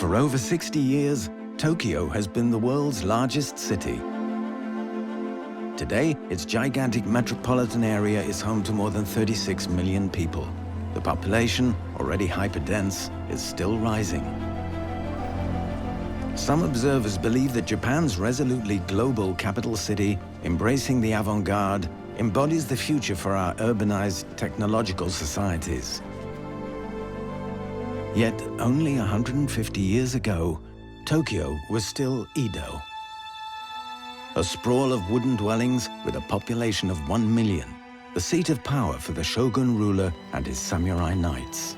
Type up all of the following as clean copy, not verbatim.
For over 60 years, Tokyo has been the world's largest city. Today, its gigantic metropolitan area is home to more than 36 million people. The population, already hyperdense, is still rising. Some observers believe that Japan's resolutely global capital city, embracing the avant-garde, embodies the future for our urbanized technological societies. Yet, only 150 years ago, Tokyo was still Edo. A sprawl of wooden dwellings with a population of 1 million, the seat of power for the shogun ruler and his samurai knights.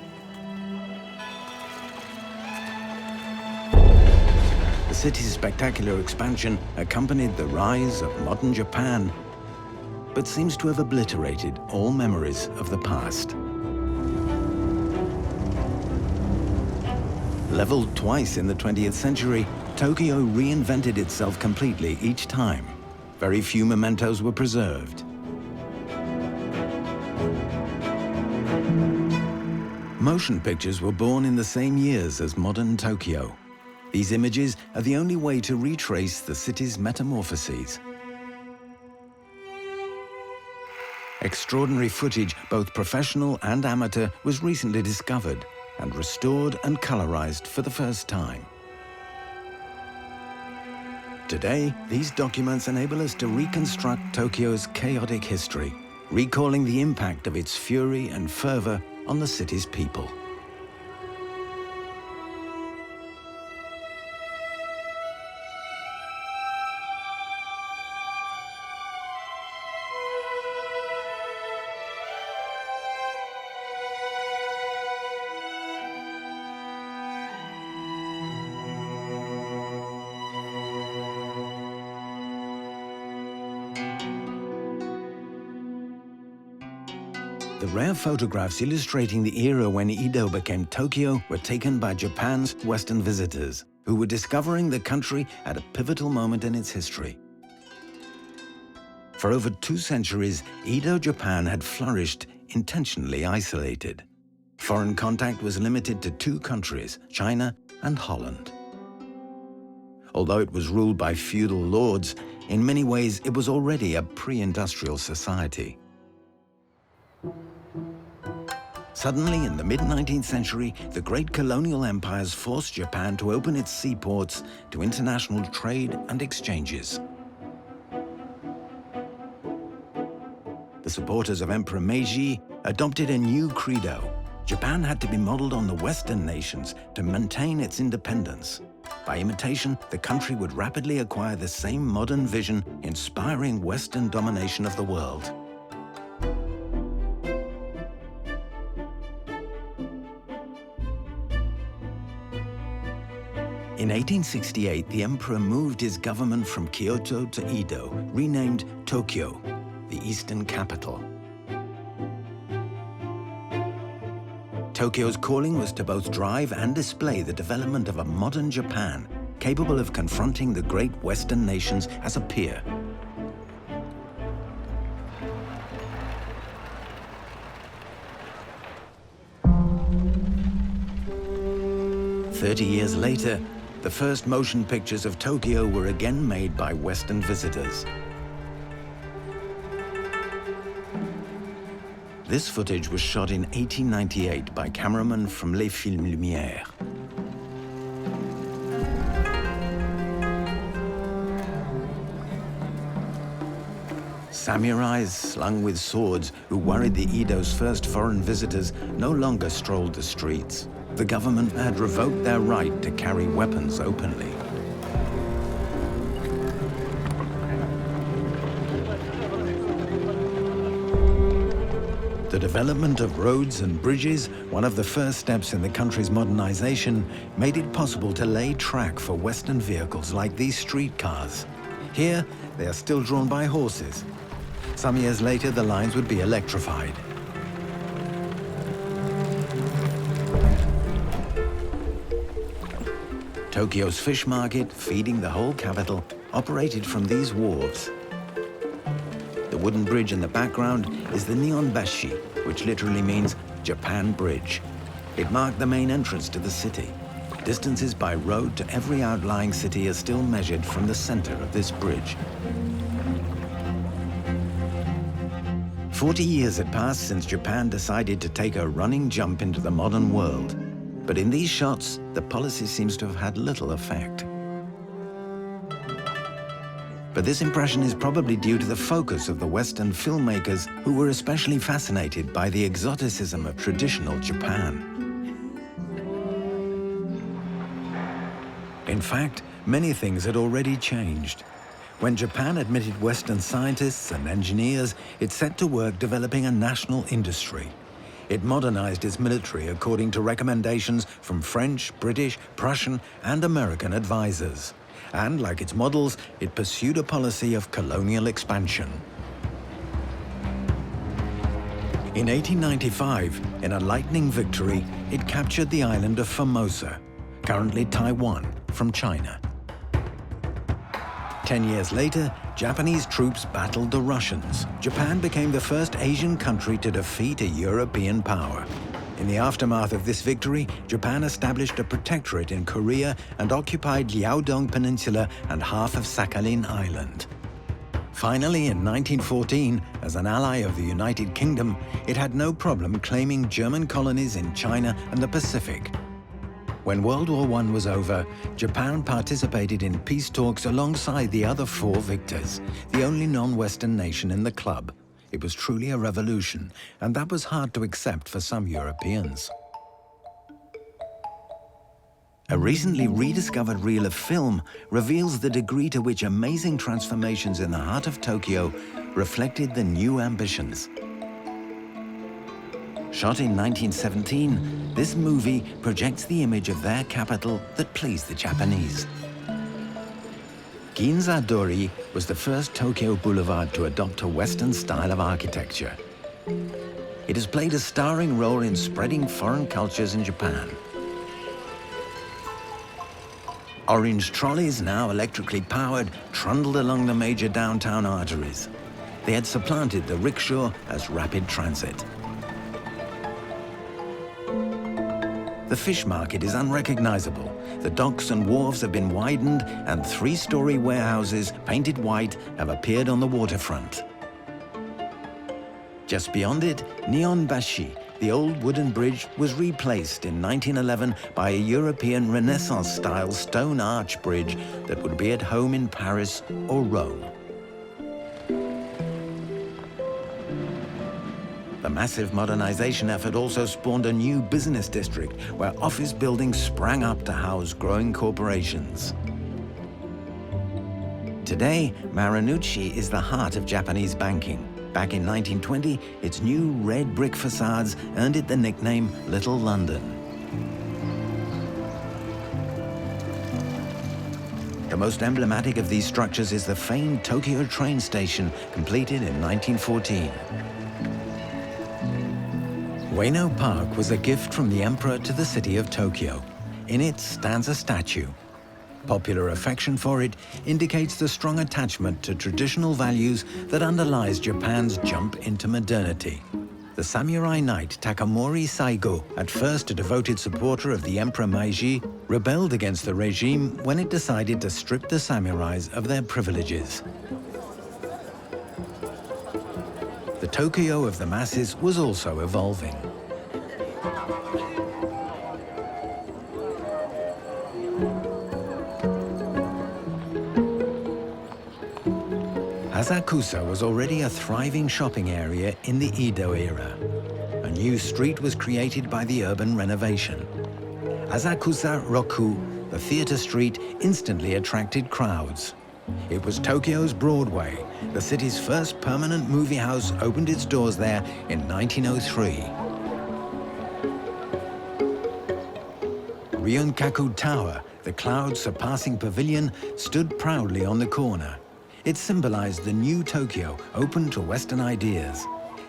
The city's spectacular expansion accompanied the rise of modern Japan, but seems to have obliterated all memories of the past. Leveled twice in the 20th century, Tokyo reinvented itself completely each time. Very few mementos were preserved. Motion pictures were born in the same years as modern Tokyo. These images are the only way to retrace the city's metamorphoses. Extraordinary footage, both professional and amateur, was recently discovered and restored and colorized for the first time. Today, these documents enable us to reconstruct Tokyo's chaotic history, recalling the impact of its fury and fervor on the city's people. The rare photographs illustrating the era when Edo became Tokyo were taken by Japan's Western visitors, who were discovering the country at a pivotal moment in its history. For over 2 centuries, Edo Japan had flourished intentionally isolated. Foreign contact was limited to 2 countries, China and Holland. Although it was ruled by feudal lords, in many ways it was already a pre-industrial society. Suddenly, in the mid-19th century, the great colonial empires forced Japan to open its seaports to international trade and exchanges. The supporters of Emperor Meiji adopted a new credo. Japan had to be modeled on the Western nations to maintain its independence. By imitation, the country would rapidly acquire the same modern vision, inspiring Western domination of the world. In 1868, the emperor moved his government from Kyoto to Edo, renamed Tokyo, the eastern capital. Tokyo's calling was to both drive and display the development of a modern Japan, capable of confronting the great Western nations as a peer. "30 years later, the first motion pictures of Tokyo were again made by Western visitors. This footage was shot in 1898 by cameramen from Les Films Lumière. Samurais slung with swords who worried the Edo's first foreign visitors no longer strolled the streets. The government had revoked their right to carry weapons openly. The development of roads and bridges, one of the first steps in the country's modernization, made it possible to lay track for Western vehicles like these streetcars. Here, they are still drawn by horses. Some years later, the lines would be electrified. Tokyo's fish market, feeding the whole capital, operated from these wharves. The wooden bridge in the background is the Nihonbashi, which literally means Japan Bridge. It marked the main entrance to the city. Distances by road to every outlying city are still measured from the center of this bridge. 40 years had passed since Japan decided to take a running jump into the modern world. But in these shots, the policy seems to have had little effect. But this impression is probably due to the focus of the Western filmmakers who were especially fascinated by the exoticism of traditional Japan. In fact, many things had already changed. When Japan admitted Western scientists and engineers, it set to work developing a national industry. It modernized its military according to recommendations from French, British, Prussian, and American advisors. And, like its models, it pursued a policy of colonial expansion. In 1895, in a lightning victory, it captured the island of Formosa, currently Taiwan, from China. 10 years later, Japanese troops battled the Russians. Japan became the first Asian country to defeat a European power. In the aftermath of this victory, Japan established a protectorate in Korea and occupied Liaodong Peninsula and half of Sakhalin Island. Finally, in 1914, as an ally of the United Kingdom, it had no problem claiming German colonies in China and the Pacific. When World War I was over, Japan participated in peace talks alongside the other four victors, the only non-Western nation in the club. It was truly a revolution, and that was hard to accept for some Europeans. A recently rediscovered reel of film reveals the degree to which amazing transformations in the heart of Tokyo reflected the new ambitions. Shot in 1917, this movie projects the image of their capital that pleased the Japanese. Ginza-dori was the first Tokyo boulevard to adopt a Western style of architecture. It has played a starring role in spreading foreign cultures in Japan. Orange trolleys, now electrically powered, trundled along the major downtown arteries. They had supplanted the rickshaw as rapid transit. The fish market is unrecognizable. The docks and wharves have been widened, and three-story warehouses, painted white, have appeared on the waterfront. Just beyond it, Nihonbashi, the old wooden bridge, was replaced in 1911 by a European Renaissance-style stone arch bridge that would be at home in Paris or Rome. The massive modernization effort also spawned a new business district where office buildings sprang up to house growing corporations. Today, Marunouchi is the heart of Japanese banking. Back in 1920, its new red brick facades earned it the nickname Little London. The most emblematic of these structures is the famed Tokyo train station, completed in 1914. Ueno Park was a gift from the emperor to the city of Tokyo. In it stands a statue. Popular affection for it indicates the strong attachment to traditional values that underlies Japan's jump into modernity. The samurai knight Takamori Saigo, at first a devoted supporter of the Emperor Meiji, rebelled against the regime when it decided to strip the samurais of their privileges. The Tokyo of the masses was also evolving. Asakusa was already a thriving shopping area in the Edo era. A new street was created by the urban renovation. Asakusa Roku, the theater street, instantly attracted crowds. It was Tokyo's Broadway. The city's first permanent movie house opened its doors there in 1903. Ryunkaku Tower, the cloud-surpassing pavilion, stood proudly on the corner. It symbolized the new Tokyo, open to Western ideas.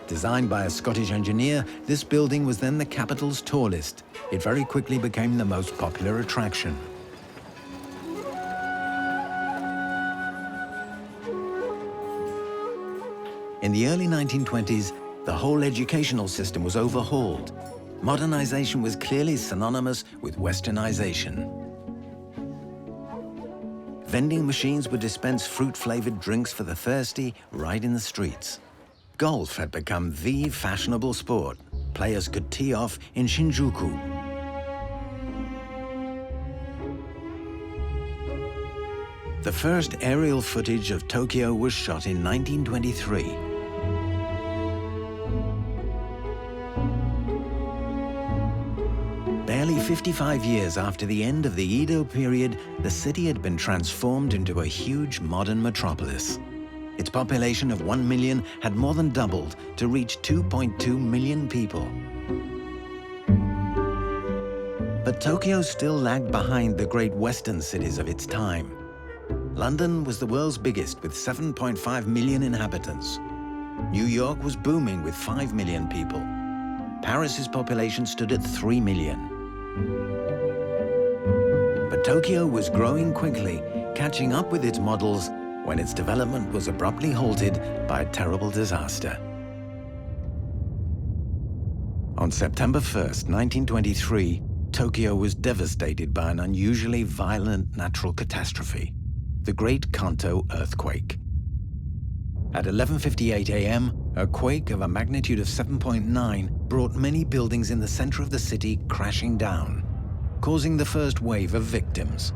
Designed by a Scottish engineer, this building was then the capital's tallest. It very quickly became the most popular attraction. In the early 1920s, the whole educational system was overhauled. modernization was clearly synonymous with westernization. Vending machines would dispense fruit-flavored drinks for the thirsty right in the streets. Golf had become the fashionable sport. Players could tee off in Shinjuku. The first aerial footage of Tokyo was shot in 1923. Barely 55 years after the end of the Edo period, the city had been transformed into a huge modern metropolis. Its population of 1 million had more than doubled to reach 2.2 million people. But Tokyo still lagged behind the great Western cities of its time. London was the world's biggest with 7.5 million inhabitants. New York was booming with 5 million people. Paris's population stood at 3 million. But Tokyo was growing quickly, catching up with its models when its development was abruptly halted by a terrible disaster. On September 1st, 1923, Tokyo was devastated by an unusually violent natural catastrophe, the Great Kanto earthquake. At 11:58 a.m., a quake of a magnitude of 7.9 brought many buildings in the center of the city crashing down, causing the first wave of victims.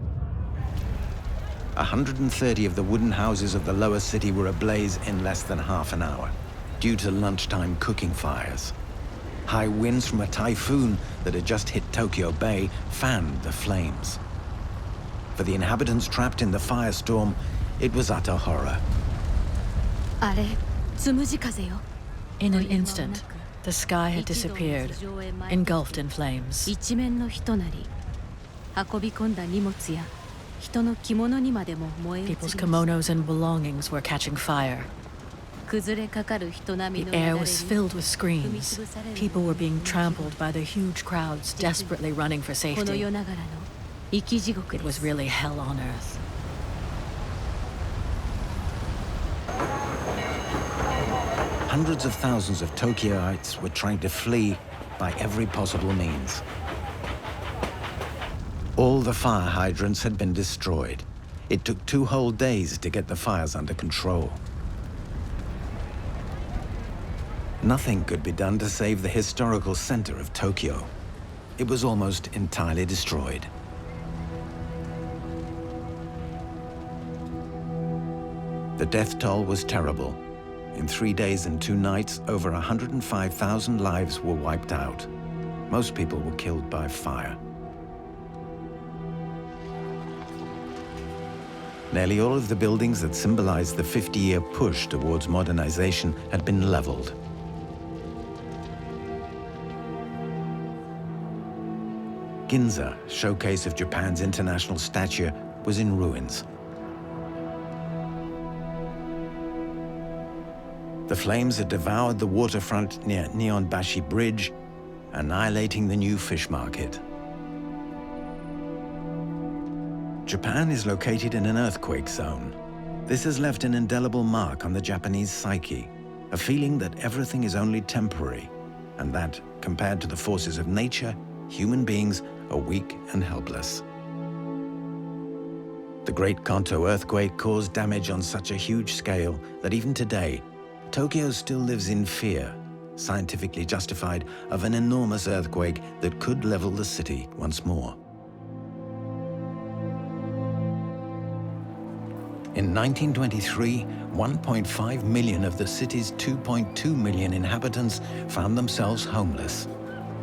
130 of the wooden houses of the lower city were ablaze in less than half an hour, due to lunchtime cooking fires. High winds from a typhoon that had just hit Tokyo Bay fanned the flames. For the inhabitants trapped in the firestorm, it was utter horror. In an instant, the sky had disappeared, engulfed in flames. People's kimonos and belongings were catching fire. The air was filled with screams. People were being trampled by the huge crowds desperately running for safety. It was really hell on earth. Hundreds of thousands of Tokyoites were trying to flee by every possible means. All the fire hydrants had been destroyed. It took 2 whole days to get the fires under control. Nothing could be done to save the historical center of Tokyo. It was almost entirely destroyed. The death toll was terrible. In 3 days and 2 nights, over 105,000 lives were wiped out. Most people were killed by fire. Nearly all of the buildings that symbolized the 50-year push towards modernization had been leveled. Ginza, showcase of Japan's international stature, was in ruins. The flames had devoured the waterfront near Nihonbashi Bridge, annihilating the new fish market. Japan is located in an earthquake zone. This has left an indelible mark on the Japanese psyche, a feeling that everything is only temporary, and that, compared to the forces of nature, human beings are weak and helpless. The Great Kanto earthquake caused damage on such a huge scale that even today, Tokyo still lives in fear, scientifically justified, of an enormous earthquake that could level the city once more. In 1923, 1.5 million of the city's 2.2 million inhabitants found themselves homeless.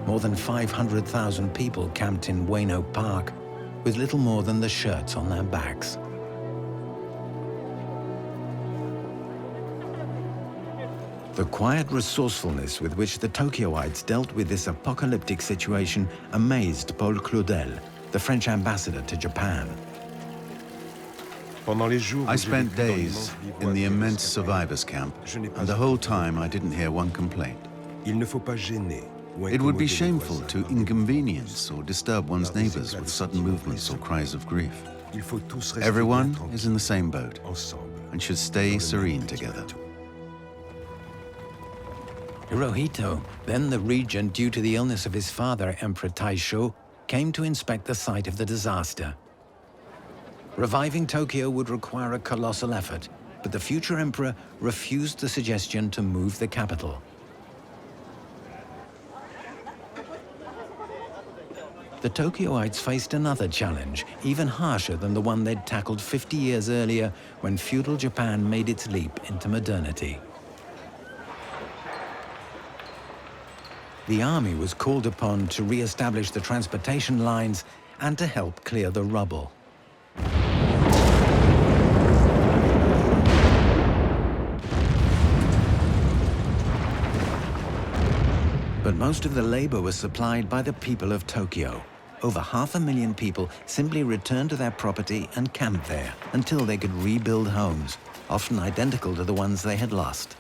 More than 500,000 people camped in Ueno Park with little more than the shirts on their backs. The quiet resourcefulness with which the Tokyoites dealt with this apocalyptic situation amazed Paul Claudel, the French ambassador to Japan. I spent days in the immense survivors' camp, and the whole time I didn't hear one complaint. It would be shameful to inconvenience or disturb one's neighbors with sudden movements or cries of grief. Everyone is in the same boat and should stay serene together. Hirohito, then the regent due to the illness of his father, Emperor Taisho, came to inspect the site of the disaster. Reviving Tokyo would require a colossal effort, but the future emperor refused the suggestion to move the capital. The Tokyoites faced another challenge, even harsher than the one they'd tackled 50 years earlier when feudal Japan made its leap into modernity. The army was called upon to re-establish the transportation lines and to help clear the rubble. But most of the labor was supplied by the people of Tokyo. Over 500,000 people simply returned to their property and camped there until they could rebuild homes, often identical to the ones they had lost.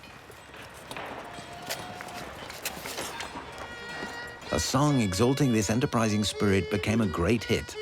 A song exalting this enterprising spirit became a great hit.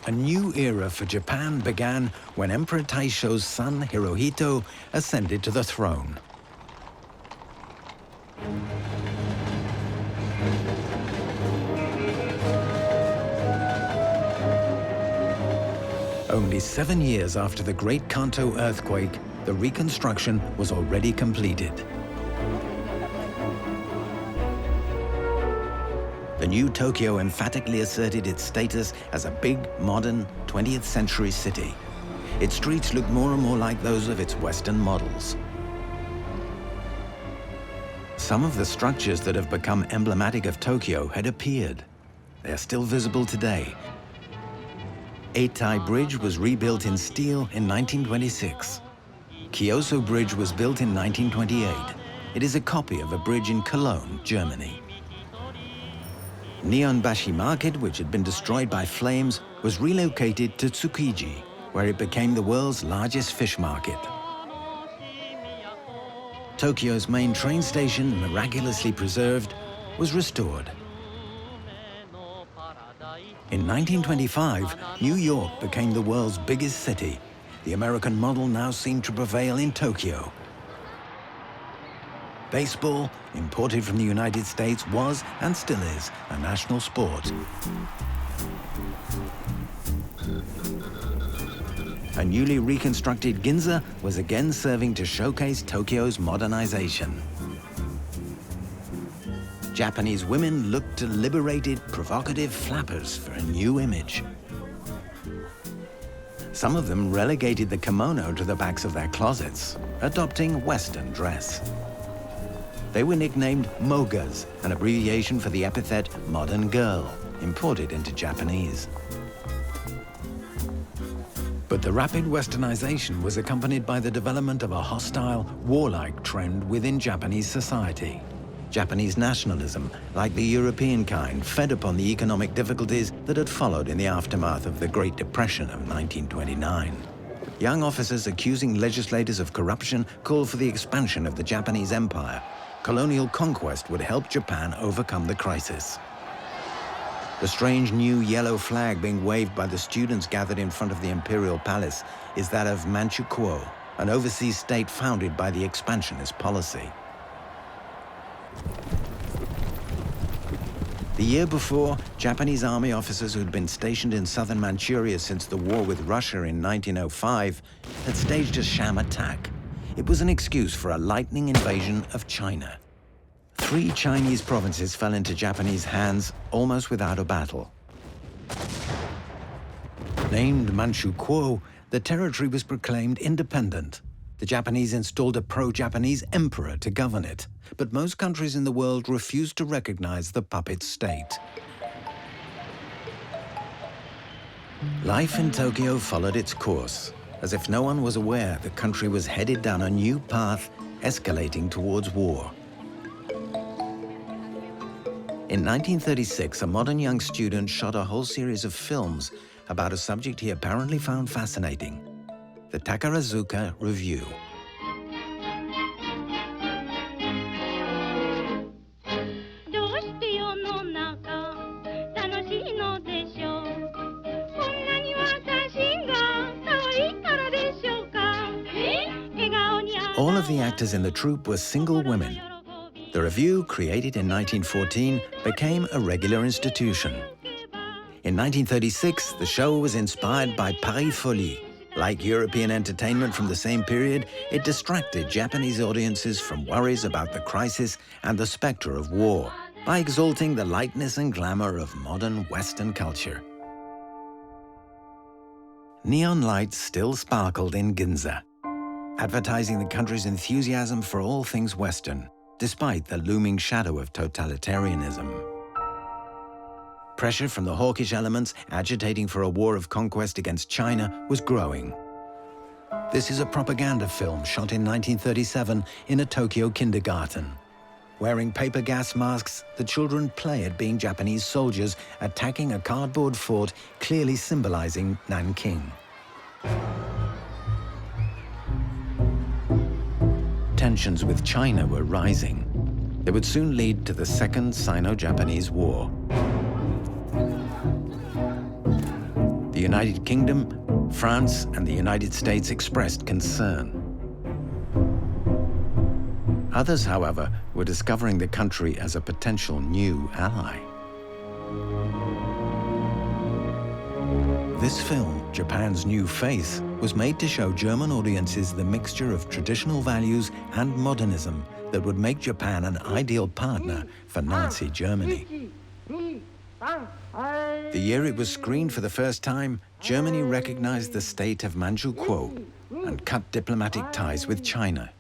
A new era for Japan began when Emperor Taisho's son, Hirohito, ascended to the throne. Only 7 years after the Great Kanto earthquake, the reconstruction was already completed. The new Tokyo emphatically asserted its status as a big, modern, 20th century city. Its streets looked more and more like those of its Western models. Some of the structures that have become emblematic of Tokyo had appeared. They are still visible today. Eitai Bridge was rebuilt in steel in 1926. Kyoso Bridge was built in 1928. It is a copy of a bridge in Cologne, Germany. Nihonbashi Market, which had been destroyed by flames, was relocated to Tsukiji, where it became the world's largest fish market. Tokyo's main train station, miraculously preserved, was restored. In 1925, New York became the world's biggest city. The American model now seemed to prevail in Tokyo. Baseball, imported from the United States, was, and still is, a national sport. A newly reconstructed Ginza was again serving to showcase Tokyo's modernization. Japanese women looked to liberated, provocative flappers for a new image. Some of them relegated the kimono to the backs of their closets, adopting Western dress. They were nicknamed mogas, an abbreviation for the epithet modern girl, imported into Japanese. But the rapid westernization was accompanied by the development of a hostile, warlike trend within Japanese society. Japanese nationalism, like the European kind, fed upon the economic difficulties that had followed in the aftermath of the Great Depression of 1929. Young officers accusing legislators of corruption called for the expansion of the Japanese Empire. Colonial conquest would help Japan overcome the crisis. The strange new yellow flag being waved by the students gathered in front of the imperial palace is that of Manchukuo, an overseas state founded by the expansionist policy. The year before, Japanese army officers who'd been stationed in southern Manchuria since the war with Russia in 1905 had staged a sham attack. It was an excuse for a lightning invasion of China. 3 Chinese provinces fell into Japanese hands almost without a battle. Named Manchukuo, the territory was proclaimed independent. The Japanese installed a pro-Japanese emperor to govern it, but most countries in the world refused to recognize the puppet state. Life in Tokyo followed its course, as if no one was aware the country was headed down a new path, escalating towards war. In 1936, a modern young student shot a whole series of films about a subject he apparently found fascinating: the Takarazuka Review. All of the actors in the troupe were single women. The review, created in 1914, became a regular institution. In 1936, the show was inspired by Paris Folie. Like European entertainment from the same period, it distracted Japanese audiences from worries about the crisis and the spectre of war by exalting the lightness and glamour of modern Western culture. Neon lights still sparkled in Ginza, advertising the country's enthusiasm for all things Western, despite the looming shadow of totalitarianism. Pressure from the hawkish elements agitating for a war of conquest against China was growing. This is a propaganda film shot in 1937 in a Tokyo kindergarten. Wearing paper gas masks, the children play at being Japanese soldiers attacking a cardboard fort, clearly symbolizing Nanking. Tensions with China were rising. They would soon lead to the Second Sino-Japanese War. The United Kingdom, France, and the United States expressed concern. Others, however, were discovering the country as a potential new ally. This film, Japan's New Face, was made to show German audiences the mixture of traditional values and modernism that would make Japan an ideal partner for Nazi Germany. The year it was screened for the first time, Germany recognized the state of Manchukuo and cut diplomatic ties with China.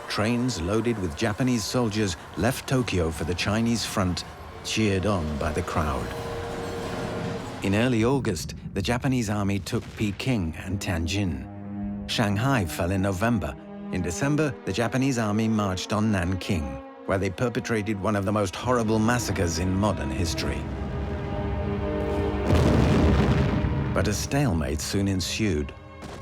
Trains loaded with Japanese soldiers left Tokyo for the Chinese front, cheered on by the crowd. In early August, the Japanese army took Peking and Tianjin. Shanghai fell in November. In December, the Japanese army marched on Nanking, where they perpetrated one of the most horrible massacres in modern history. But a stalemate soon ensued.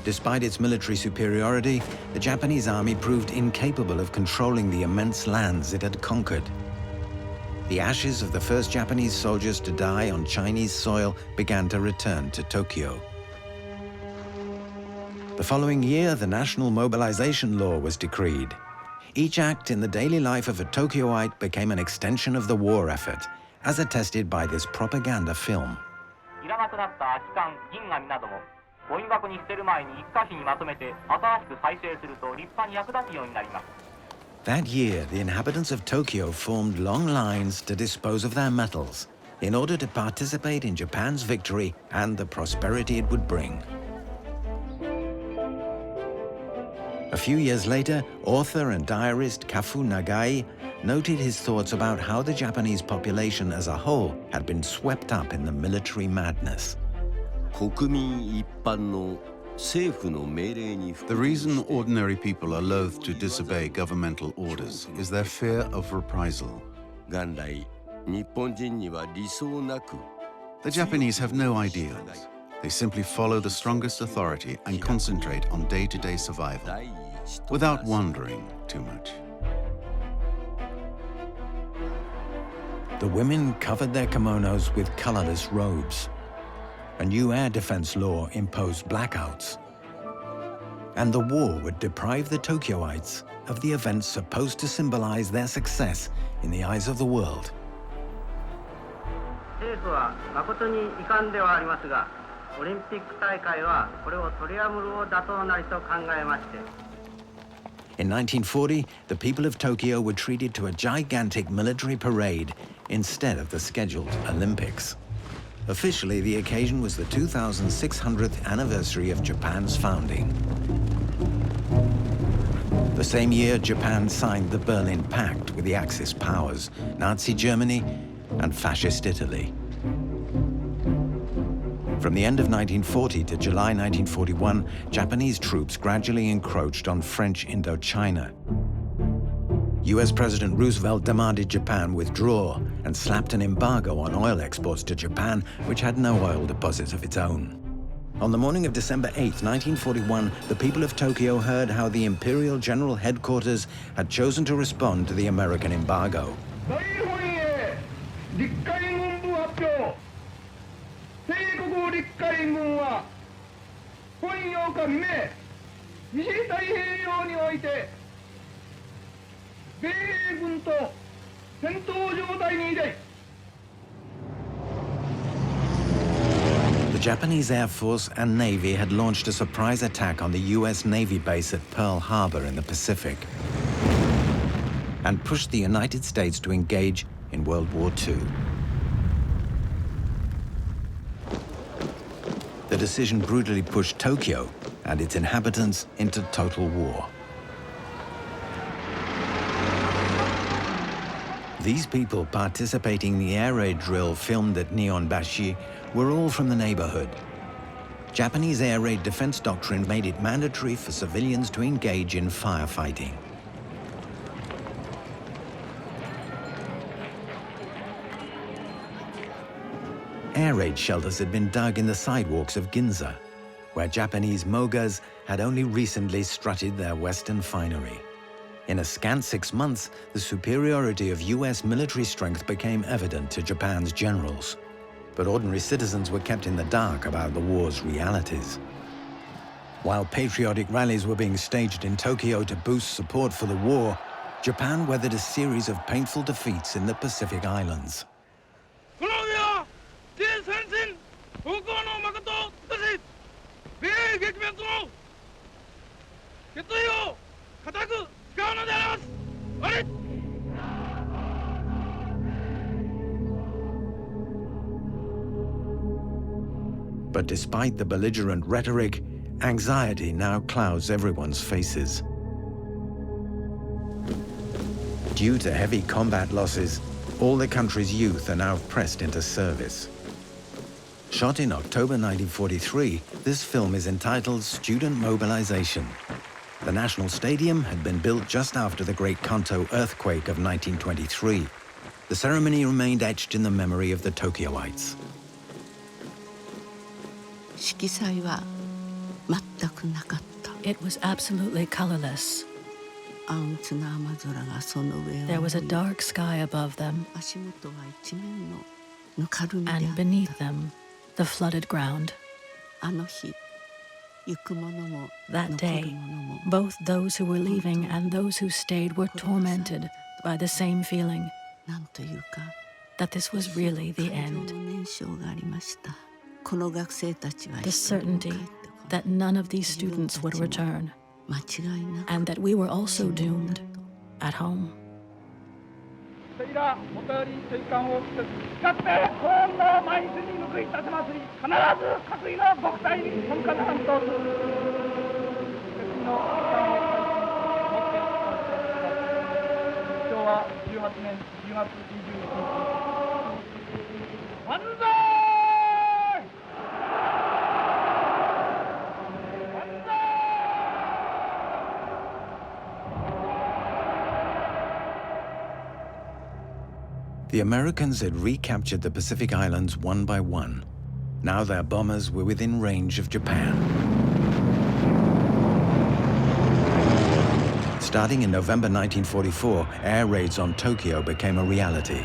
Despite its military superiority, the Japanese army proved incapable of controlling the immense lands it had conquered. The ashes of the first Japanese soldiers to die on Chinese soil began to return to Tokyo. The following year, the national mobilization law was decreed. Each act in the daily life of a Tokyoite became an extension of the war effort, as attested by this propaganda film. That year, the inhabitants of Tokyo formed long lines to dispose of their metals in order to participate in Japan's victory and the prosperity it would bring. A few years later, author and diarist Kafu Nagai noted his thoughts about how the Japanese population as a whole had been swept up in the military madness. The reason ordinary people are loath to disobey governmental orders is their fear of reprisal. The Japanese have no ideals. They simply follow the strongest authority and concentrate on day-to-day survival, without wondering too much. The women covered their kimonos with colorless robes. A new air defense law imposed blackouts. And the war would deprive the Tokyoites of the events supposed to symbolize their success in the eyes of the world. In 1940, the people of Tokyo were treated to a gigantic military parade instead of the scheduled Olympics. Officially, the occasion was the 2600th anniversary of Japan's founding. The same year, Japan signed the Berlin Pact with the Axis powers, Nazi Germany and Fascist Italy. From the end of 1940 to July 1941, Japanese troops gradually encroached on French Indochina. US President Roosevelt demanded Japan withdraw and slapped an embargo on oil exports to Japan, which had no oil deposits of its own. On the morning of December 8, 1941, the people of Tokyo heard how the Imperial General Headquarters had chosen to respond to the American embargo. The Japanese Air Force and Navy had launched a surprise attack on the US Navy base at Pearl Harbor in the Pacific and pushed the United States to engage in World War II. The decision brutally pushed Tokyo and its inhabitants into total war. These people participating in the air raid drill filmed at Nihonbashi were all from the neighborhood. Japanese air raid defense doctrine made it mandatory for civilians to engage in firefighting. Air raid shelters had been dug in the sidewalks of Ginza, where Japanese mogas had only recently strutted their Western finery. In a scant 6 months, the superiority of US military strength became evident to Japan's generals. But ordinary citizens were kept in the dark about the war's realities. While patriotic rallies were being staged in Tokyo to boost support for the war, Japan weathered a series of painful defeats in the Pacific Islands. But despite the belligerent rhetoric, anxiety now clouds everyone's faces. Due to heavy combat losses, all the country's youth are now pressed into service. Shot in October 1943, this film is entitled Student Mobilization. The National Stadium had been built just after the Great Kanto earthquake of 1923. The ceremony remained etched in the memory of the Tokyoites. It was absolutely colorless. There was a dark sky above them, and beneath them, the flooded ground. That day, both those who were leaving and those who stayed were tormented by the same feeling, that this was really the end. The certainty that none of these students would return, and that we were also doomed at home. The Americans had recaptured the Pacific Islands one by one. Now their bombers were within range of Japan. Starting in November 1944, air raids on Tokyo became a reality.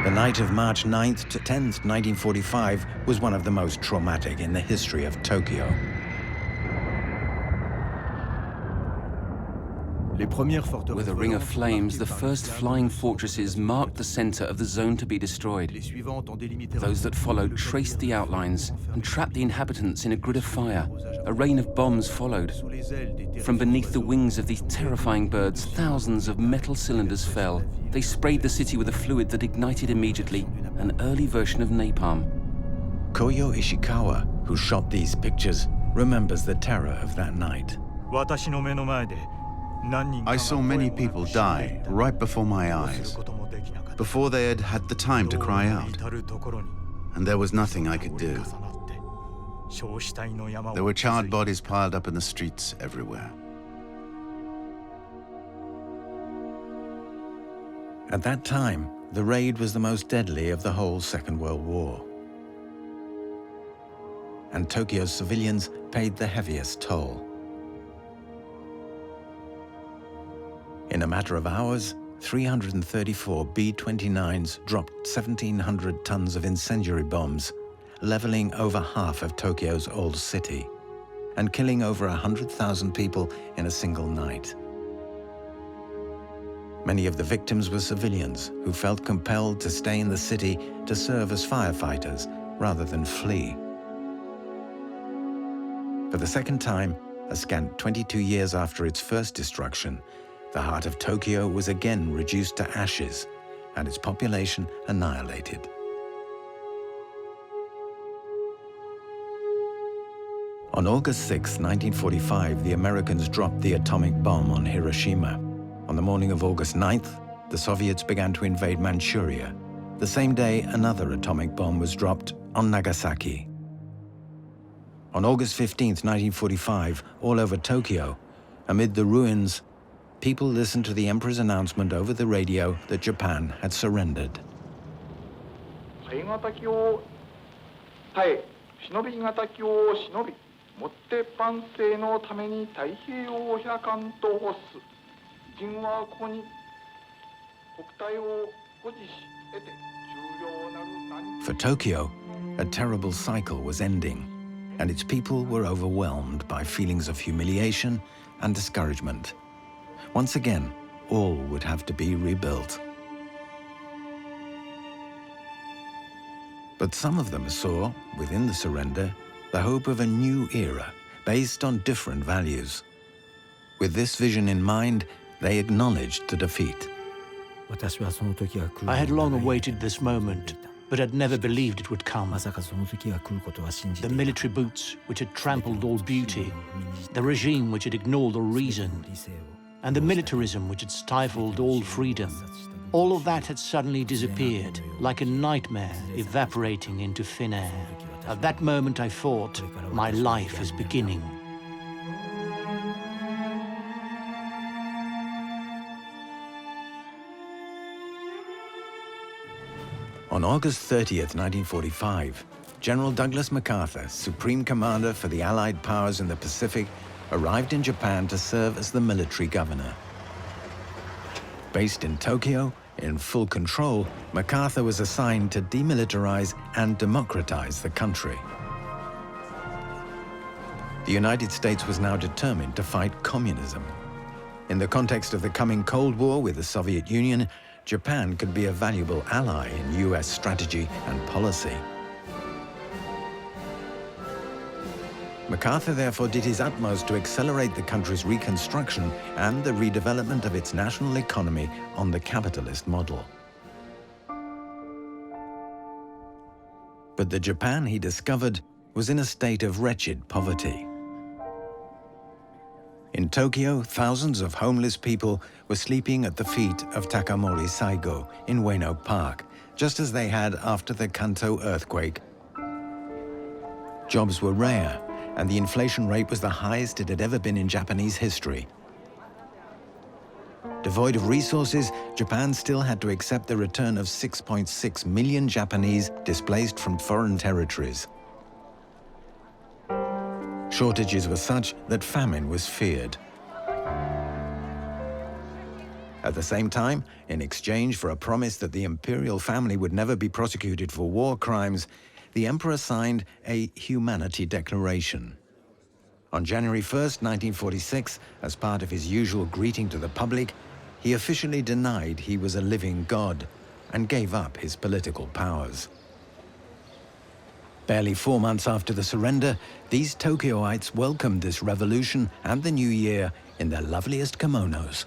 The night of March 9th to 10th, 1945 was one of the most traumatic in the history of Tokyo. With a ring of flames, the first flying fortresses marked the center of the zone to be destroyed. Those that followed traced the outlines and trapped the inhabitants in a grid of fire. A rain of bombs followed. From beneath the wings of these terrifying birds, thousands of metal cylinders fell. They sprayed the city with a fluid that ignited immediately, an early version of napalm. Koyo Ishikawa, who shot these pictures, remembers the terror of that night. I saw many people die right before my eyes, before they had had the time to cry out, and there was nothing I could do. There were charred bodies piled up in the streets everywhere. At that time, the raid was the most deadly of the whole Second World War. And Tokyo's civilians paid the heaviest toll. In a matter of hours, 334 B-29s dropped 1,700 tons of incendiary bombs, leveling over half of Tokyo's old city, and killing over 100,000 people in a single night. Many of the victims were civilians who felt compelled to stay in the city to serve as firefighters rather than flee. For the second time, a scant 22 years after its first destruction, the heart of Tokyo was again reduced to ashes and its population annihilated. On August 6, 1945, the Americans dropped the atomic bomb on Hiroshima. On the morning of August 9th, the Soviets began to invade Manchuria. The same day, another atomic bomb was dropped on Nagasaki. On August 15, 1945, all over Tokyo, amid the ruins, people listened to the emperor's announcement over the radio that Japan had surrendered. For Tokyo, a terrible cycle was ending, and its people were overwhelmed by feelings of humiliation and discouragement. Once again, all would have to be rebuilt. But some of them saw, within the surrender, the hope of a new era based on different values. With this vision in mind, they acknowledged the defeat. I had long awaited this moment, but had never believed it would come. The military boots which had trampled all beauty, the regime which had ignored all reason, and the militarism which had stifled all freedom. All of that had suddenly disappeared, like a nightmare evaporating into thin air. At that moment I thought, my life is beginning. On August 30th, 1945, General Douglas MacArthur, Supreme Commander for the Allied powers in the Pacific, arrived in Japan to serve as the military governor. Based in Tokyo, in full control, MacArthur was assigned to demilitarize and democratize the country. The United States was now determined to fight communism. In the context of the coming Cold War with the Soviet Union, Japan could be a valuable ally in US strategy and policy. MacArthur therefore did his utmost to accelerate the country's reconstruction and the redevelopment of its national economy on the capitalist model. But the Japan he discovered was in a state of wretched poverty. In Tokyo, thousands of homeless people were sleeping at the feet of Takamori Saigo in Ueno Park, just as they had after the Kanto earthquake. Jobs were rare, and the inflation rate was the highest it had ever been in Japanese history. Devoid of resources, Japan still had to accept the return of 6.6 million Japanese displaced from foreign territories. Shortages were such that famine was feared. At the same time, in exchange for a promise that the imperial family would never be prosecuted for war crimes, the emperor signed a Humanity Declaration. On January 1st, 1946, as part of his usual greeting to the public, he officially denied he was a living god and gave up his political powers. Barely 4 months after the surrender, these Tokyoites welcomed this revolution and the new year in their loveliest kimonos.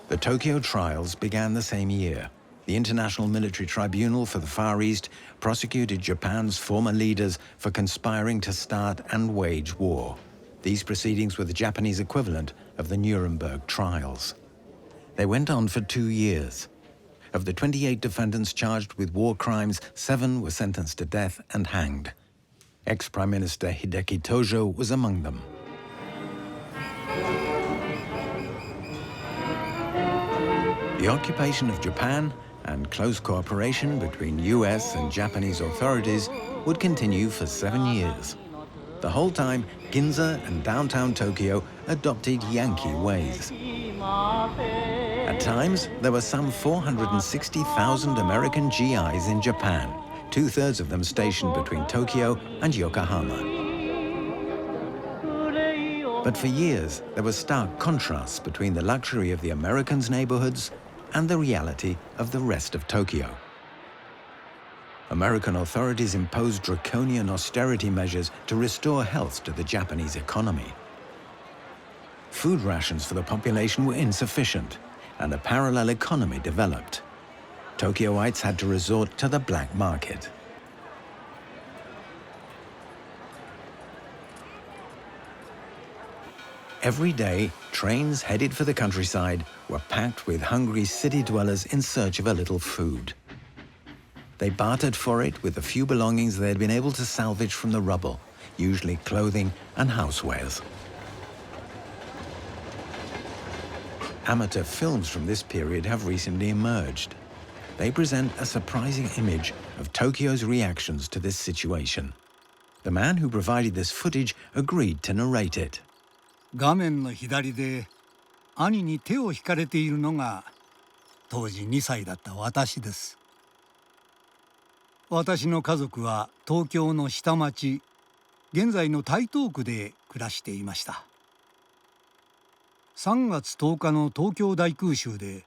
The Tokyo trials began the same year. The International Military Tribunal for the Far East prosecuted Japan's former leaders for conspiring to start and wage war. These proceedings were the Japanese equivalent of the Nuremberg trials. They went on for 2 years. Of the 28 defendants charged with war crimes, 7 were sentenced to death and hanged. Ex-Prime Minister Hideki Tojo was among them. The occupation of Japan and close cooperation between US and Japanese authorities would continue for 7 years. The whole time, Ginza and downtown Tokyo adopted Yankee ways. At times, there were some 460,000 American GIs in Japan, 2/3 of them stationed between Tokyo and Yokohama. But for years, there were stark contrasts between the luxury of the Americans' neighborhoods and the reality of the rest of Tokyo. American authorities imposed draconian austerity measures to restore health to the Japanese economy. Food rations for the population were insufficient, and a parallel economy developed. Tokyoites had to resort to the black market. Every day, trains headed for the countryside were packed with hungry city dwellers in search of a little food. They bartered for it with the few belongings they had been able to salvage from the rubble, usually clothing and housewares. Amateur films from this period have recently emerged. They present a surprising image of Tokyo's reactions to this situation. The man who provided this footage agreed to narrate it. 画面の左で兄に手を引かれているのが当時2歳だった私です。私の家族は東京の下町、現在の台東区で暮らしていました。3月10日の東京大空襲で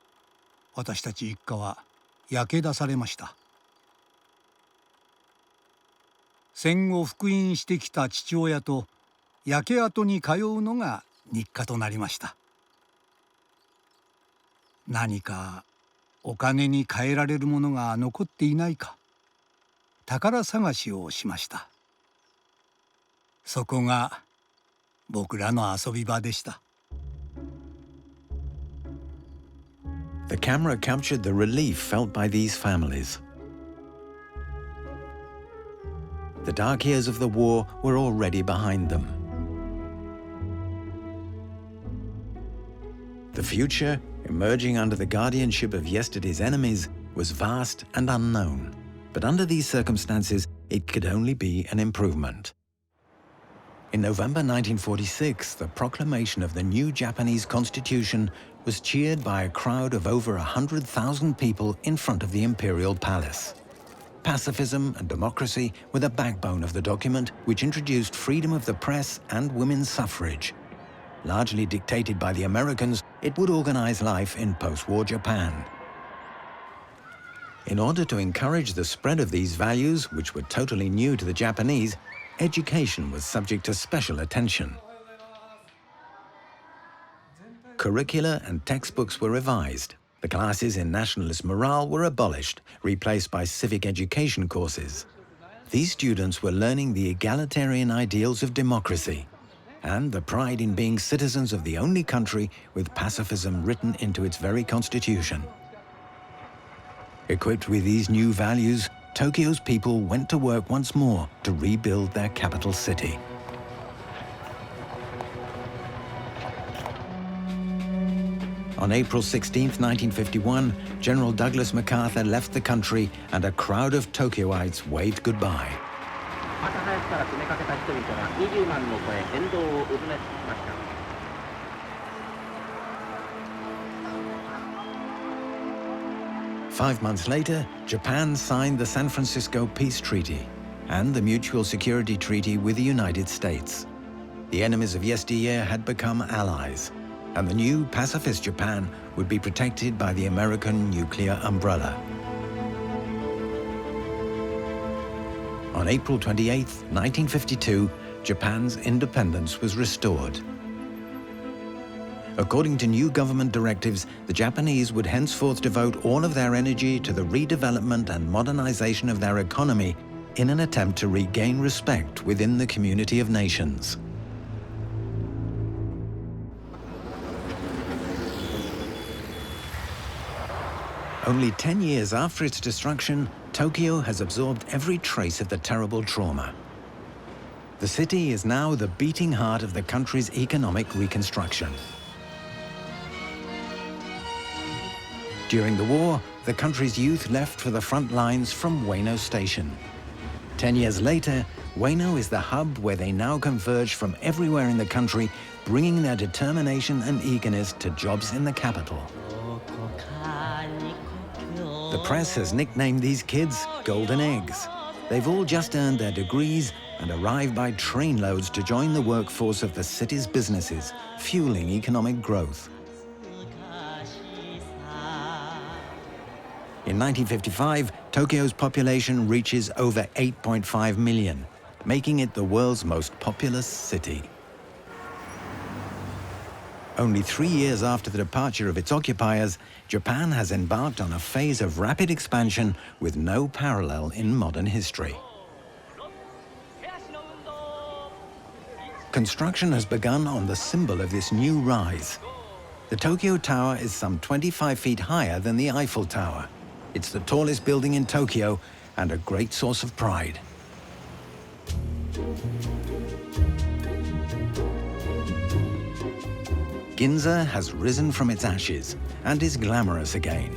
私たち一家は焼け出されました。戦後復員してきた父親と焼け跡に通うのが日課となりました。何かお金に換えられるものが残っていないか、宝探しをしました。そこが僕らの遊び場でした。The camera captured the relief felt by these families. The dark years of the war were already behind them. The future, emerging under the guardianship of yesterday's enemies, was vast and unknown. But under these circumstances, it could only be an improvement. In November 1946, the proclamation of the new Japanese constitution was cheered by a crowd of over 100,000 people in front of the imperial palace. Pacifism and democracy were the backbone of the document, which introduced freedom of the press and women's suffrage. Largely dictated by the Americans, it would organize life in post-war Japan. In order to encourage the spread of these values, which were totally new to the Japanese, education was subject to special attention. Curricula and textbooks were revised. The classes in nationalist morale were abolished, replaced by civic education courses. These students were learning the egalitarian ideals of democracy and the pride in being citizens of the only country with pacifism written into its very constitution. Equipped with these new values, Tokyo's people went to work once more to rebuild their capital city. On April 16, 1951, General Douglas MacArthur left the country and a crowd of Tokyoites waved goodbye. 5 months later, Japan signed the San Francisco Peace Treaty and the Mutual Security Treaty with the United States. The enemies of yesteryear had become allies, and the new pacifist Japan would be protected by the American nuclear umbrella. On April 28, 1952, Japan's independence was restored. According to new government directives, the Japanese would henceforth devote all of their energy to the redevelopment and modernization of their economy in an attempt to regain respect within the community of nations. Only 10 years after its destruction, Tokyo has absorbed every trace of the terrible trauma. The city is now the beating heart of the country's economic reconstruction. During the war, the country's youth left for the front lines from Ueno Station. 10 years later, Ueno is the hub where they now converge from everywhere in the country, bringing their determination and eagerness to jobs in the capital. The press has nicknamed these kids Golden Eggs. They've all just earned their degrees and arrived by trainloads to join the workforce of the city's businesses, fueling economic growth. In 1955, Tokyo's population reaches over 8.5 million, making it the world's most populous city. Only 3 years after the departure of its occupiers, Japan has embarked on a phase of rapid expansion with no parallel in modern history. Construction has begun on the symbol of this new rise. The Tokyo Tower is some 25 feet higher than the Eiffel Tower. It's the tallest building in Tokyo and a great source of pride. Ginza has risen from its ashes and is glamorous again.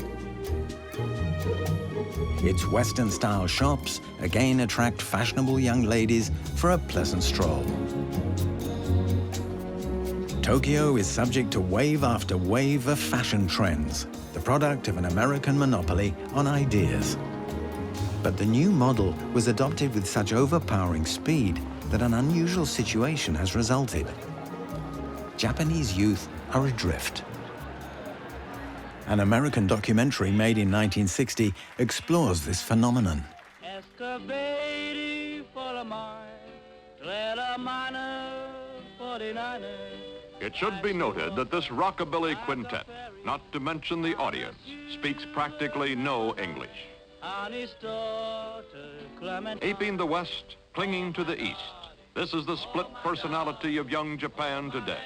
Its Western-style shops again attract fashionable young ladies for a pleasant stroll. Tokyo is subject to wave after wave of fashion trends, the product of an American monopoly on ideas. But the new model was adopted with such overpowering speed that an unusual situation has resulted. Japanese youth are adrift. An American documentary made in 1960 explores this phenomenon. It should be noted that this rockabilly quintet, not to mention the audience, speaks practically no English. Aping the West, clinging to the East. This is the split personality of young Japan today.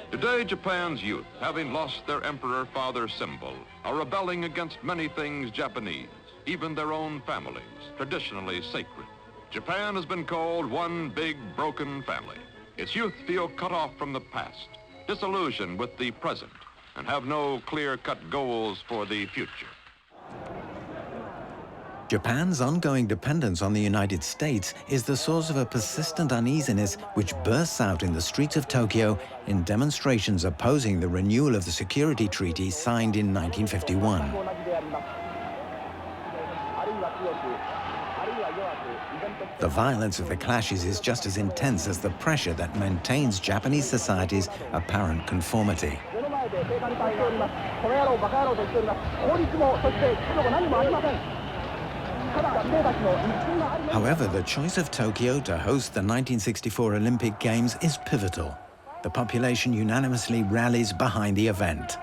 Today, Japan's youth, having lost their emperor father symbol, are rebelling against many things Japanese, even their own families, traditionally sacred. Japan has been called one big broken family. Its youth feel cut off from the past, disillusioned with the present, and have no clear-cut goals for the future. Japan's ongoing dependence on the United States is the source of a persistent uneasiness which bursts out in the streets of Tokyo in demonstrations opposing the renewal of the security treaty signed in 1951. The violence of the clashes is just as intense as the pressure that maintains Japanese society's apparent conformity. However, the choice of Tokyo to host the 1964 Olympic Games is pivotal. The population unanimously rallies behind the event.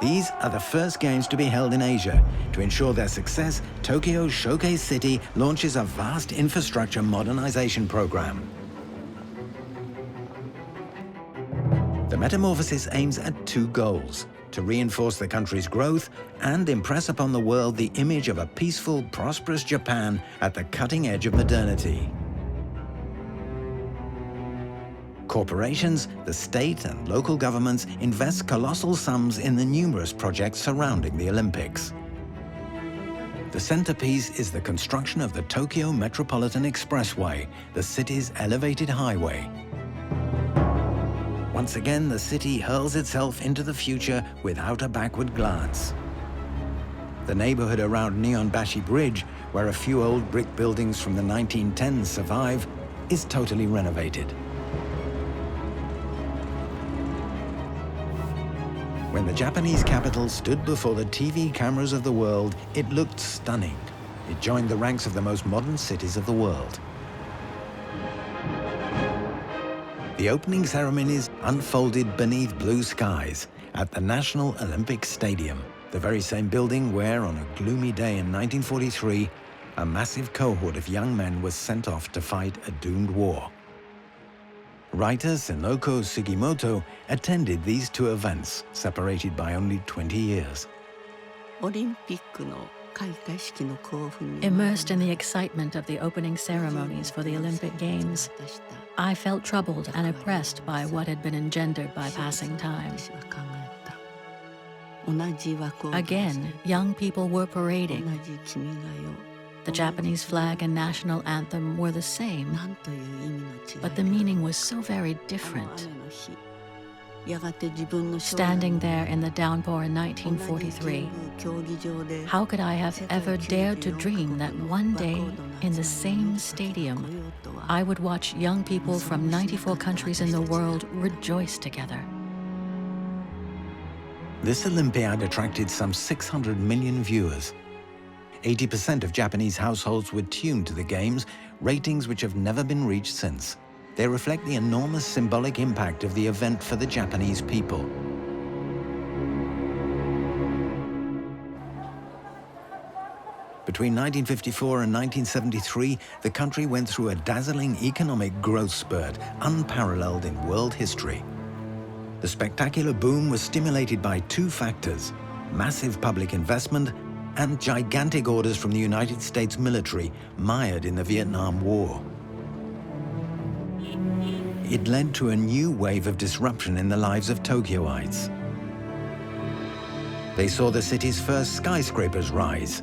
These are the first games to be held in Asia. To ensure their success, Tokyo's Showcase City launches a vast infrastructure modernization program. The metamorphosis aims at two goals: to reinforce the country's growth and impress upon the world the image of a peaceful, prosperous Japan at the cutting edge of modernity. Corporations, the state and local governments invest colossal sums in the numerous projects surrounding the Olympics. The centerpiece is the construction of the Tokyo Metropolitan Expressway, the city's elevated highway. Once again, the city hurls itself into the future without a backward glance. The neighborhood around Nihonbashi Bridge, where a few old brick buildings from the 1910s survive, is totally renovated. When the Japanese capital stood before the TV cameras of the world, it looked stunning. It joined the ranks of the most modern cities of the world. The opening ceremonies unfolded beneath blue skies at the National Olympic Stadium, the very same building where, on a gloomy day in 1943, a massive cohort of young men was sent off to fight a doomed war. Writer Senoko Sugimoto attended these two events, separated by only 20 years. Immersed in the excitement of the opening ceremonies for the Olympic Games, I felt troubled and oppressed by what had been engendered by passing time. Again, young people were parading. The Japanese flag and national anthem were the same, but the meaning was so very different. Standing there in the downpour in 1943, how could I have ever dared to dream that one day, in the same stadium, I would watch young people from 94 countries in the world rejoice together? This Olympiad attracted some 600 million viewers. 80% of Japanese households were tuned to the Games, ratings which have never been reached since. They reflect the enormous symbolic impact of the event for the Japanese people. Between 1954 and 1973, the country went through a dazzling economic growth spurt, unparalleled in world history. The spectacular boom was stimulated by two factors: massive public investment and gigantic orders from the United States military, mired in the Vietnam War. It led to a new wave of disruption in the lives of Tokyoites. They saw the city's first skyscrapers rise.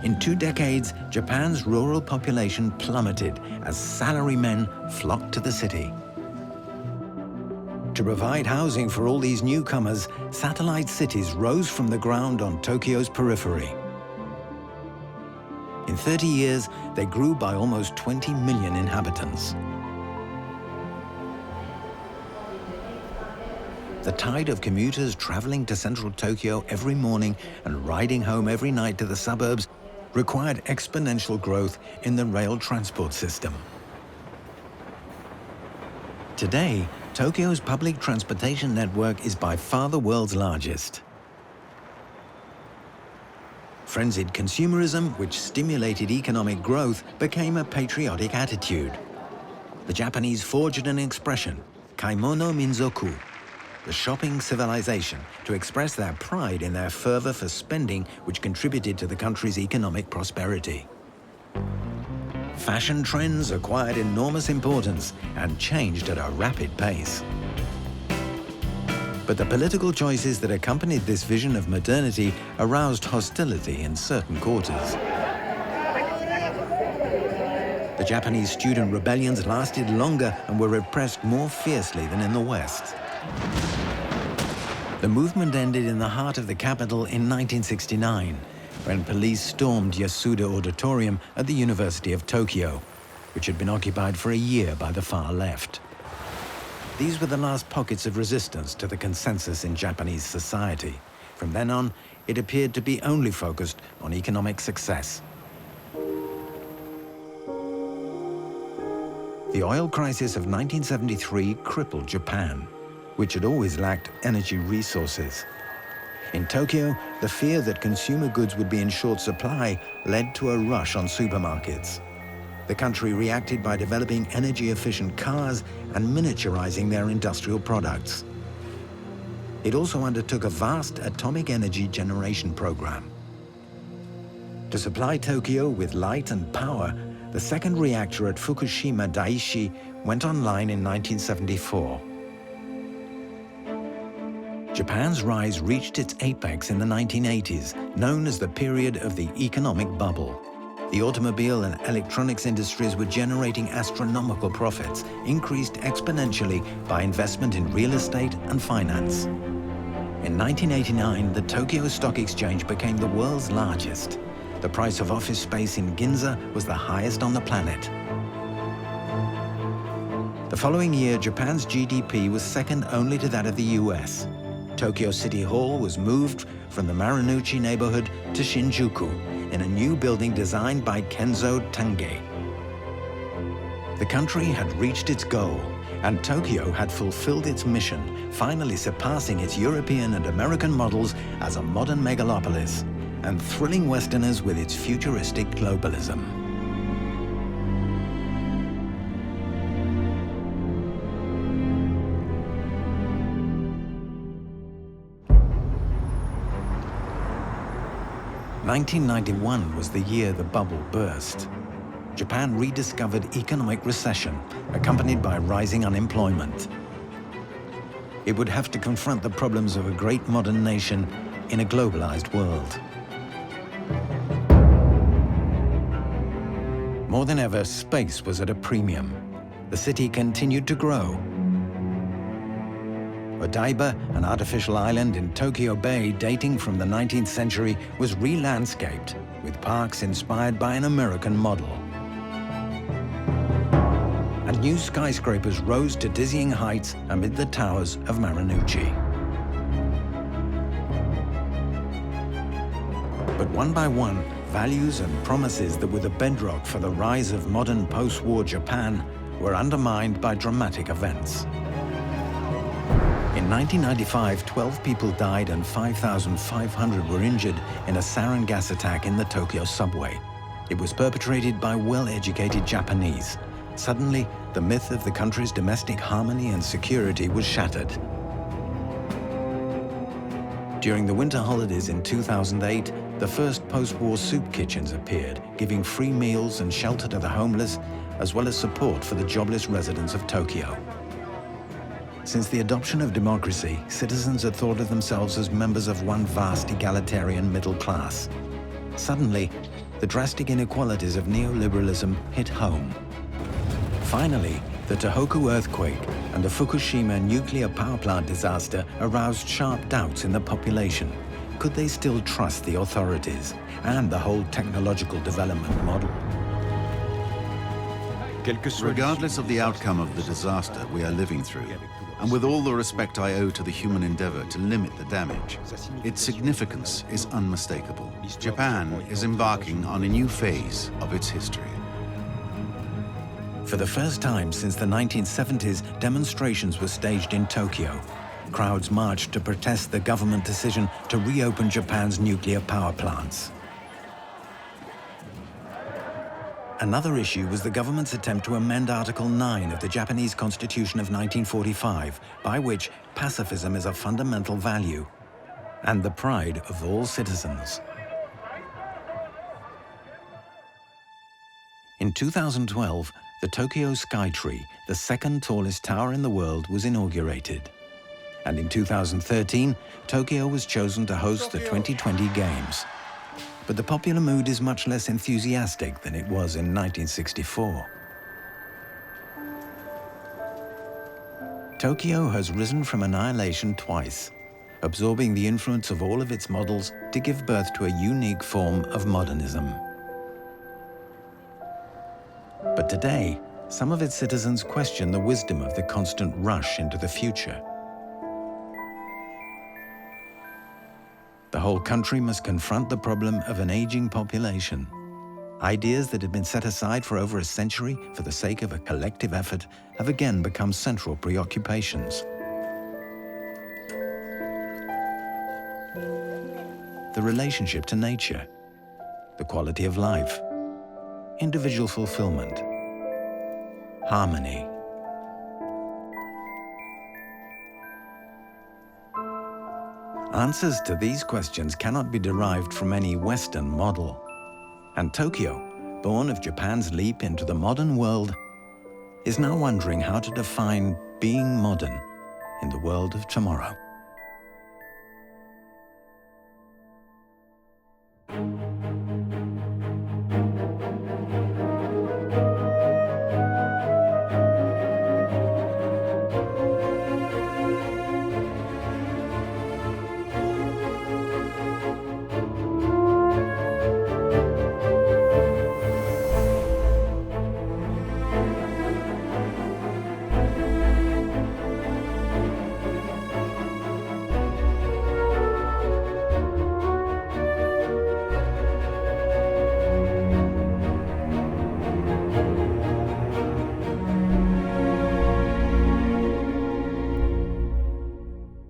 In 2 decades, Japan's rural population plummeted as salarymen flocked to the city. To provide housing for all these newcomers, satellite cities rose from the ground on Tokyo's periphery. In 30 years, they grew by almost 20 million inhabitants. The tide of commuters traveling to central Tokyo every morning and riding home every night to the suburbs required exponential growth in the rail transport system. Today, Tokyo's public transportation network is by far the world's largest. Frenzied consumerism, which stimulated economic growth, became a patriotic attitude. The Japanese forged an expression, kaimono minzoku, the shopping civilization, to express their pride in their fervor for spending, which contributed to the country's economic prosperity. Fashion trends acquired enormous importance and changed at a rapid pace. But the political choices that accompanied this vision of modernity aroused hostility in certain quarters. The Japanese student rebellions lasted longer and were repressed more fiercely than in the West. The movement ended in the heart of the capital in 1969, when police stormed Yasuda Auditorium at the University of Tokyo, which had been occupied for a year by the far left. These were the last pockets of resistance to the consensus in Japanese society. From then on, it appeared to be only focused on economic success. The oil crisis of 1973 crippled Japan, which had always lacked energy resources. In Tokyo, the fear that consumer goods would be in short supply led to a rush on supermarkets. The country reacted by developing energy-efficient cars and miniaturizing their industrial products. It also undertook a vast atomic energy generation program. To supply Tokyo with light and power, the second reactor at Fukushima Daiichi went online in 1974. Japan's rise reached its apex in the 1980s, known as the period of the economic bubble. The automobile and electronics industries were generating astronomical profits, increased exponentially by investment in real estate and finance. In 1989, the Tokyo Stock Exchange became the world's largest. The price of office space in Ginza was the highest on the planet. The following year, Japan's GDP was second only to that of the US. Tokyo City Hall was moved from the Marunouchi neighborhood to Shinjuku in a new building designed by Kenzo Tange. The country had reached its goal, and Tokyo had fulfilled its mission, finally surpassing its European and American models as a modern megalopolis and thrilling Westerners with its futuristic globalism. "1991 was the year the bubble burst. Japan rediscovered economic recession, accompanied by rising unemployment. It would have to confront the problems of a great modern nation in a globalized world. More than ever, space was at a premium. The city continued to grow. Odaiba, an artificial island in Tokyo Bay dating from the 19th century, was re-landscaped with parks inspired by an American model. And new skyscrapers rose to dizzying heights amid the towers of Marunouchi. But one by one, values and promises that were the bedrock for the rise of modern post-war Japan were undermined by dramatic events. In 1995, 12 people died and 5,500 were injured in a sarin gas attack in the Tokyo subway. It was perpetrated by well-educated Japanese. Suddenly, the myth of the country's domestic harmony and security was shattered. During the winter holidays in 2008, the first post-war soup kitchens appeared, giving free meals and shelter to the homeless, as well as support for the jobless residents of Tokyo. Since the adoption of democracy, citizens had thought of themselves as members of one vast egalitarian middle class. Suddenly, the drastic inequalities of neoliberalism hit home. Finally, the Tohoku earthquake and the Fukushima nuclear power plant disaster aroused sharp doubts in the population. Could they still trust the authorities and the whole technological development model? Regardless of the outcome of the disaster we are living through, and with all the respect I owe to the human endeavor to limit the damage, its significance is unmistakable. Japan is embarking on a new phase of its history. For the first time since the 1970s, demonstrations were staged in Tokyo. Crowds marched to protest the government decision to reopen Japan's nuclear power plants. Another issue was the government's attempt to amend Article 9 of the Japanese Constitution of 1945, by which pacifism is a fundamental value and the pride of all citizens. In 2012, the Tokyo Skytree, the second tallest tower in the world, was inaugurated. And in 2013, Tokyo was chosen to host the 2020 Games. But the popular mood is much less enthusiastic than it was in 1964. Tokyo has risen from annihilation twice, absorbing the influence of all of its models to give birth to a unique form of modernism. But today, some of its citizens question the wisdom of the constant rush into the future. The whole country must confront the problem of an aging population. Ideas that had been set aside for over a century for the sake of a collective effort have again become central preoccupations. The relationship to nature, the quality of life, individual fulfillment, harmony. Answers to these questions cannot be derived from any Western model. And Tokyo, born of Japan's leap into the modern world, is now wondering how to define being modern in the world of tomorrow.